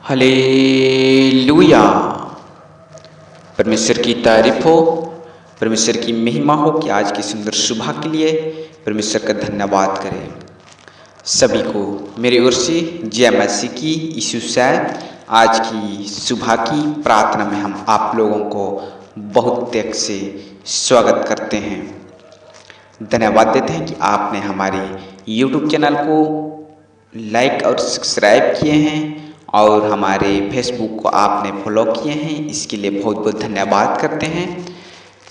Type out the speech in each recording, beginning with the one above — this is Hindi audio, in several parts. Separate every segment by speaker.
Speaker 1: हालेलुया। परमेश्वर की तारीफ हो, परमेश्वर की महिमा हो कि आज की सुंदर सुबह के लिए परमेश्वर का धन्यवाद करें। सभी को मेरी ओर से जय मसीह की यीशु से आज की सुबह की प्रार्थना में हम आप लोगों को बहुत त्याग से स्वागत करते हैं। धन्यवाद देते हैं कि आपने हमारे YouTube चैनल को लाइक और सब्सक्राइब किए हैं और हमारे फेसबुक को आपने फॉलो किए हैं, इसके लिए बहुत बहुत धन्यवाद करते हैं।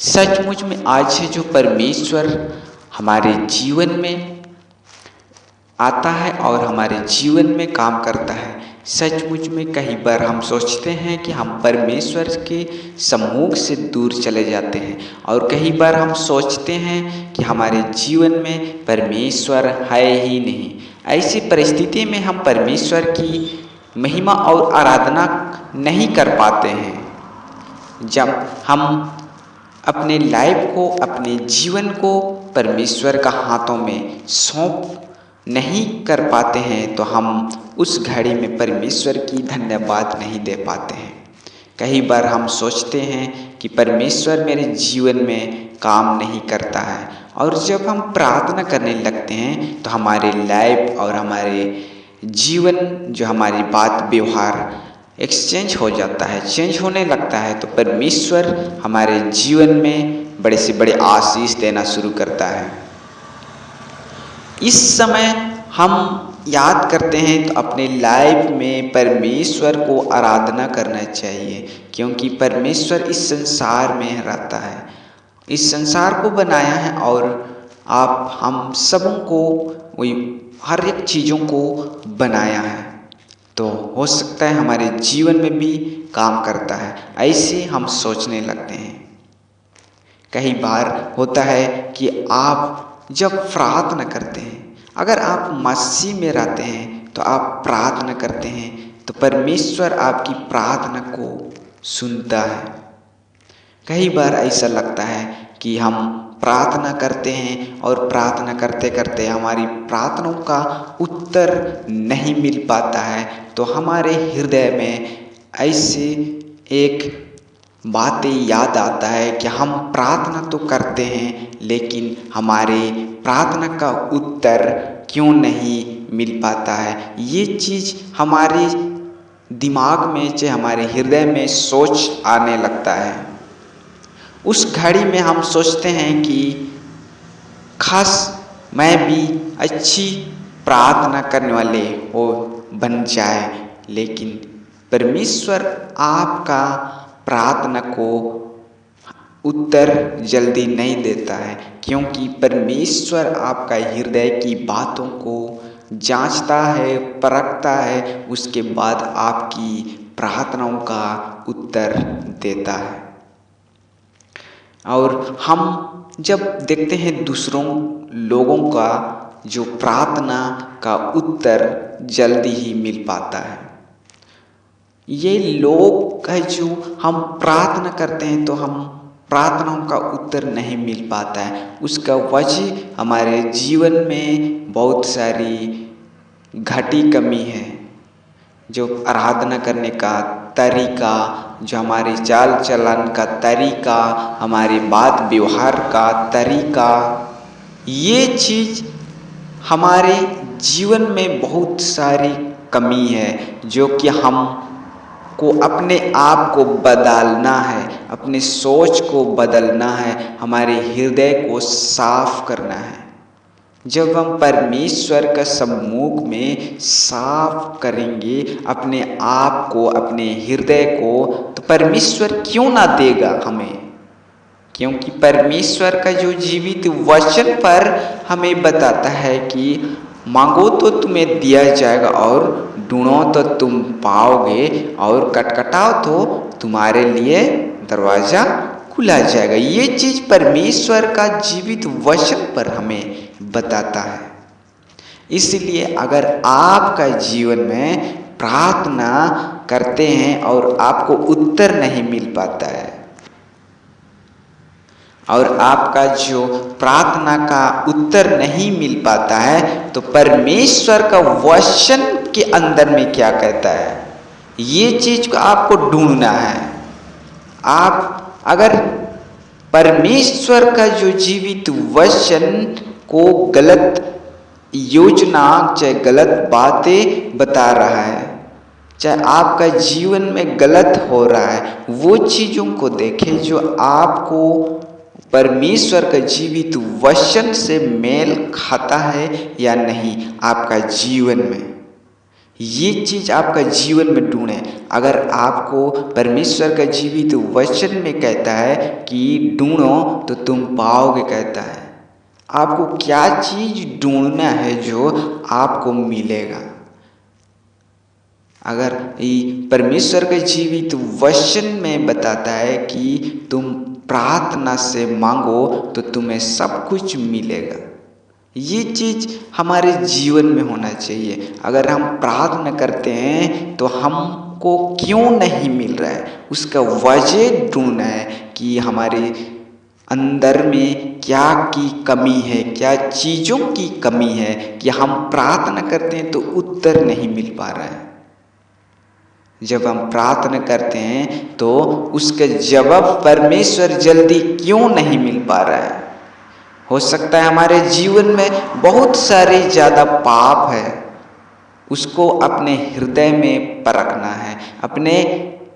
Speaker 1: सचमुच में आज से जो परमेश्वर हमारे जीवन में आता है और हमारे जीवन में काम करता है, सचमुच में कई बार हम सोचते हैं कि हम परमेश्वर के सम्मुख से दूर चले जाते हैं और कई बार हम सोचते हैं कि हमारे जीवन में परमेश्वर है ही नहीं। ऐसी परिस्थिति में हम परमेश्वर की महिमा और आराधना नहीं कर पाते हैं। जब हम अपने लाइफ को, अपने जीवन को परमेश्वर का हाथों में सौंप नहीं कर पाते हैं तो हम उस घड़ी में परमेश्वर की धन्यवाद नहीं दे पाते हैं। कई बार हम सोचते हैं कि परमेश्वर मेरे जीवन में काम नहीं करता है और जब हम प्रार्थना करने लगते हैं तो हमारे लाइफ और हमारे जीवन, जो हमारी बात व्यवहार एक्सचेंज हो जाता है, चेंज होने लगता है। तो परमेश्वर हमारे जीवन में बड़े से बड़े आशीष देना शुरू करता है। इस समय हम याद करते हैं तो अपने लाइफ में परमेश्वर को आराधना करना चाहिए, क्योंकि परमेश्वर इस संसार में रहता है, इस संसार को बनाया है और आप हम सबों को वही हर एक चीज़ों को बनाया है। तो हो सकता है हमारे जीवन में भी काम करता है, ऐसे हम सोचने लगते हैं। कई बार होता है कि आप जब प्रार्थना करते हैं, अगर आप मसीह में रहते हैं तो आप प्रार्थना करते हैं तो परमेश्वर आपकी प्रार्थना को सुनता है। कई बार ऐसा लगता है कि हम प्रार्थना करते हैं और प्रार्थना करते करते हमारी प्रार्थनाओं का उत्तर नहीं मिल पाता है, तो हमारे हृदय में ऐसे एक बातें याद आता है कि हम प्रार्थना तो करते हैं लेकिन हमारे प्रार्थना का उत्तर क्यों नहीं मिल पाता है। ये चीज़ हमारे दिमाग में, चाहे हमारे हृदय में सोच आने लगता है। उस घड़ी में हम सोचते हैं कि खास मैं भी अच्छी प्रार्थना करने वाले हो बन जाए, लेकिन परमेश्वर आपका प्रार्थना को उत्तर जल्दी नहीं देता है, क्योंकि परमेश्वर आपका हृदय की बातों को जांचता है, परखता है, उसके बाद आपकी प्रार्थनाओं का उत्तर देता है। और हम जब देखते हैं दूसरों लोगों का जो प्रार्थना का उत्तर जल्दी ही मिल पाता है, ये लोग है जो हम प्रार्थना करते हैं तो हम प्रार्थनाओं का उत्तर नहीं मिल पाता है। उसका वजह हमारे जीवन में बहुत सारी घटी कमी है, जो आराधना करने का तरीका, जो हमारे चाल चलन का तरीका, हमारे बात व्यवहार का तरीका, ये चीज़ हमारे जीवन में बहुत सारी कमी है, जो कि हम को अपने आप को बदलना है, अपने सोच को बदलना है, हमारे हृदय को साफ करना है। जब हम परमेश्वर का सम्मुख में साफ करेंगे अपने आप को, अपने हृदय को, तो परमेश्वर क्यों ना देगा हमें, क्योंकि परमेश्वर का जो जीवित वचन पर हमें बताता है कि मांगो तो तुम्हें दिया जाएगा और ढूंढो तो तुम पाओगे और खटखटाओ तो तुम्हारे लिए दरवाज़ा खुला जाएगा। ये चीज़ परमेश्वर का जीवित वचन पर हमें बताता है। इसलिए अगर आपका जीवन में प्रार्थना करते हैं और आपको उत्तर नहीं मिल पाता है और आपका जो प्रार्थना का उत्तर नहीं मिल पाता है, तो परमेश्वर का वचन के अंदर में क्या कहता है, ये चीज को आपको ढूंढना है। आप अगर परमेश्वर का जो जीवित वचन को गलत योजना, चाहे गलत बातें बता रहा है, चाहे आपका जीवन में गलत हो रहा है, वो चीजों को देखें जो आपको परमेश्वर का जीवित वचन से मेल खाता है या नहीं आपका जीवन में। ये चीज आपका जीवन में ढूंढे। अगर आपको परमेश्वर का जीवित वचन में कहता है कि ढूंढो तो तुम पाओगे कहता है, आपको क्या चीज ढूंढना है जो आपको मिलेगा। अगर परमेश्वर के जीवित वचन में बताता है कि तुम प्रार्थना से मांगो तो तुम्हें सब कुछ मिलेगा, ये चीज हमारे जीवन में होना चाहिए। अगर हम प्रार्थना करते हैं तो हमको क्यों नहीं मिल रहा है, उसका वजह ढूंढना है कि हमारे अंदर में क्या की कमी है, क्या चीज़ों की कमी है कि हम प्रार्थना करते हैं तो उत्तर नहीं मिल पा रहा है। जब हम प्रार्थना करते हैं तो उसका जवाब परमेश्वर जल्दी क्यों नहीं मिल पा रहा है। हो सकता है हमारे जीवन में बहुत सारे ज़्यादा पाप है, उसको अपने हृदय में परखना है, अपने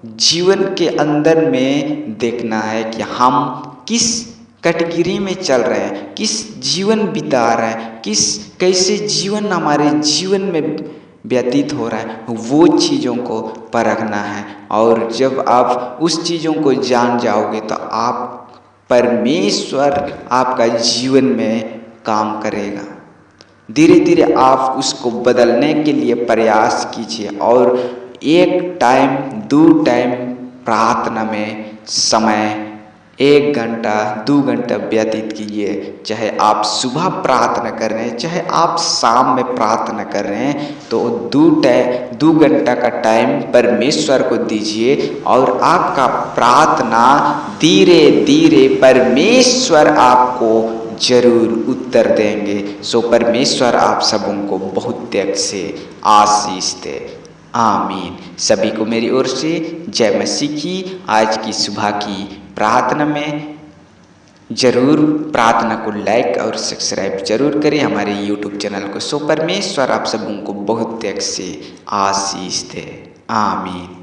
Speaker 1: जीवन के अंदर में देखना है कि हम किस कैटेगरी में चल रहे हैं, किस जीवन बिता रहे हैं, कैसे जीवन हमारे जीवन में व्यतीत हो रहा है, वो चीज़ों को परखना है। और जब आप उस चीज़ों को जान जाओगे तो आप परमेश्वर आपका जीवन में काम करेगा। धीरे धीरे आप उसको बदलने के लिए प्रयास कीजिए और 1 टाइम 2 टाइम प्रार्थना में समय 1 घंटा 2 घंटा व्यतीत कीजिए। चाहे आप सुबह प्रार्थना कर रहे हैं, चाहे आप शाम में प्रार्थना कर रहे हैं, तो 2 घंटा का टाइम परमेश्वर को दीजिए और आपका प्रार्थना धीरे धीरे परमेश्वर आपको जरूर उत्तर देंगे। सो परमेश्वर आप सबों को बहुत त्याग से आशीष दे। आमीन। सभी को मेरी ओर से जय मसीह की। आज की सुबह की प्रार्थना में जरूर प्रार्थना को लाइक और सब्सक्राइब जरूर करें हमारे YouTube चैनल को। सो परमेश्वर आप सबों को बहुत त्याग से आशीष दे। आमीन।